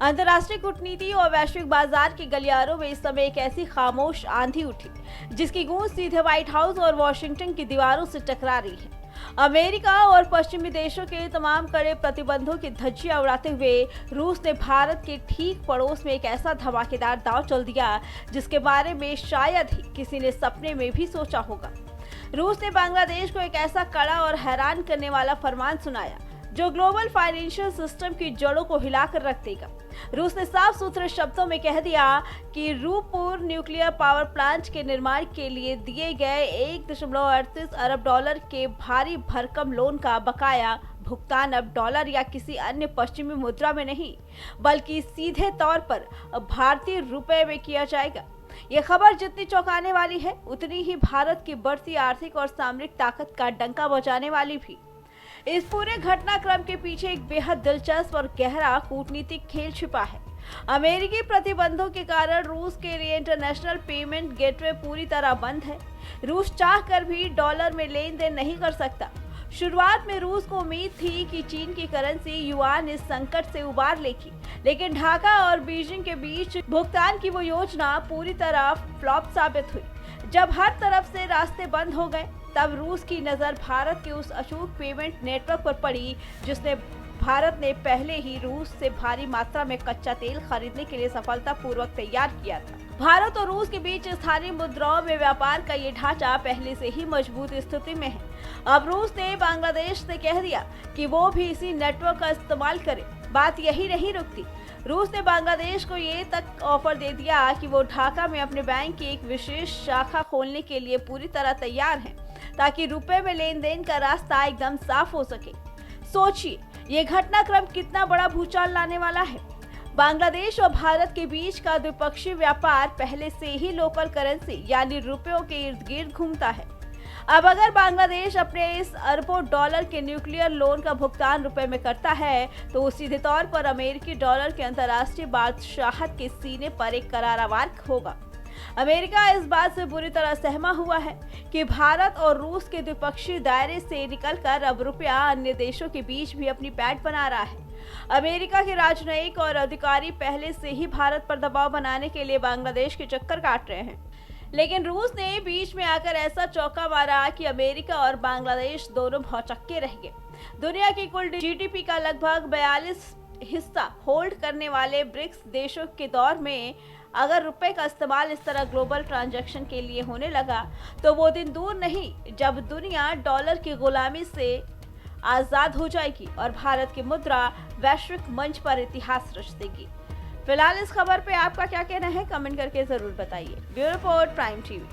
अंतर्राष्ट्रीय कूटनीति और वैश्विक बाजार के गलियारों में इस समय एक ऐसी खामोश आंधी उठी जिसकी गूंज सीधे व्हाइट हाउस और वॉशिंगटन की दीवारों से टकरा रही है। अमेरिका और पश्चिमी देशों के तमाम कड़े प्रतिबंधों की धज्जियां उड़ाते हुए रूस ने भारत के ठीक पड़ोस में एक ऐसा धमाकेदार दांव चल दिया जिसके बारे में शायद ही किसी ने सपने में भी सोचा होगा। रूस ने बांग्लादेश को एक ऐसा कड़ा और हैरान करने वाला फरमान सुनाया जो ग्लोबल फाइनेंशियल सिस्टम की जड़ों को हिलाकर रख देगा। रूस ने साफ सुथरे शब्दों में कह दिया कि रूपपुर न्यूक्लियर पावर प्लांट के निर्माण के लिए दिए गए 1.38 अरब डॉलर के भारी भरकम लोन का बकाया भुगतान अब डॉलर या किसी अन्य पश्चिमी मुद्रा में नहीं बल्कि सीधे तौर पर भारतीय रुपए में किया जाएगा। यह खबर जितनी चौंकाने वाली है उतनी ही भारत की बढ़ती आर्थिक और सामरिक ताकत का डंका बजाने वाली भी। इस पूरे घटनाक्रम के पीछे एक बेहद दिलचस्प और गहरा कूटनीतिक खेल छिपा है। अमेरिकी प्रतिबंधों के कारण रूस के लिए इंटरनेशनल पेमेंट गेटवे पूरी तरह बंद है। रूस चाहकर भी डॉलर में लेन देन नहीं कर सकता। शुरुआत में रूस को उम्मीद थी कि चीन की करेंसी युआन इस संकट से उबार लेगी, लेकिन ढाका और बीजिंग के बीच भुगतान की वो योजना पूरी तरह फ्लॉप साबित हुई। जब हर तरफ से रास्ते बंद हो गए तब रूस की नज़र भारत के उस अचूक पेमेंट नेटवर्क पर पड़ी जिसने भारत ने पहले ही रूस से भारी मात्रा में कच्चा तेल खरीदने के लिए सफलतापूर्वक तैयार किया था। भारत और रूस के बीच स्थानीय मुद्राओं में व्यापार का ये ढांचा पहले से ही मजबूत स्थिति में है। अब रूस ने बांग्लादेश से कह दिया कि वो भी इसी नेटवर्क का इस्तेमाल करे। बात यही नहीं रुकती। रूस ने बांग्लादेश को ये तक ऑफर दे दिया कि वो ढाका में अपने बैंक की एक विशेष शाखा खोलने के लिए पूरी तरह तैयार हैं, ताकि रुपए में लेन देन का रास्ता एकदम साफ हो सके। सोचिए, ये घटनाक्रम कितना बड़ा भूचाल लाने वाला है। बांग्लादेश और भारत के बीच का द्विपक्षीय व्यापार पहले से ही लोकल करेंसी यानी रुपयों के इर्द गिर्द घूमता है। अब अगर बांग्लादेश अपने इस अरबों डॉलर के न्यूक्लियर लोन का भुगतान रुपए में करता है तो वो सीधे तौर पर अमेरिकी डॉलर के अंतर्राष्ट्रीय बादशाहत के सीने पर एक करारा वार होगा। अमेरिका इस बात से बुरी तरह सहमा हुआ है कि भारत और रूस के द्विपक्षीय दायरे से निकलकर अब रुपया अन्य देशों के बीच भी अपनी पैठ बना रहा है। अमेरिका के राजनयिक और अधिकारी पहले से ही भारत पर दबाव बनाने के लिए बांग्लादेश के चक्कर काट रहे हैं, लेकिन रूस ने बीच में आकर ऐसा चौका मारा कि अमेरिका और बांग्लादेश दोनों भौचक्के रह गए। दुनिया की कुल जीडीपी का लगभग 42 हिस्सा होल्ड करने वाले ब्रिक्स देशों के दौर में अगर रुपए का इस्तेमाल इस तरह ग्लोबल ट्रांजैक्शन के लिए होने लगा तो वो दिन दूर नहीं जब दुनिया डॉलर की गुलामी से आजाद हो जाएगी और भारत की मुद्रा वैश्विक मंच पर इतिहास रच देगी। फिलहाल इस खबर पे आपका क्या कहना है कमेंट करके जरूर बताइए। Bureau report, prime TV.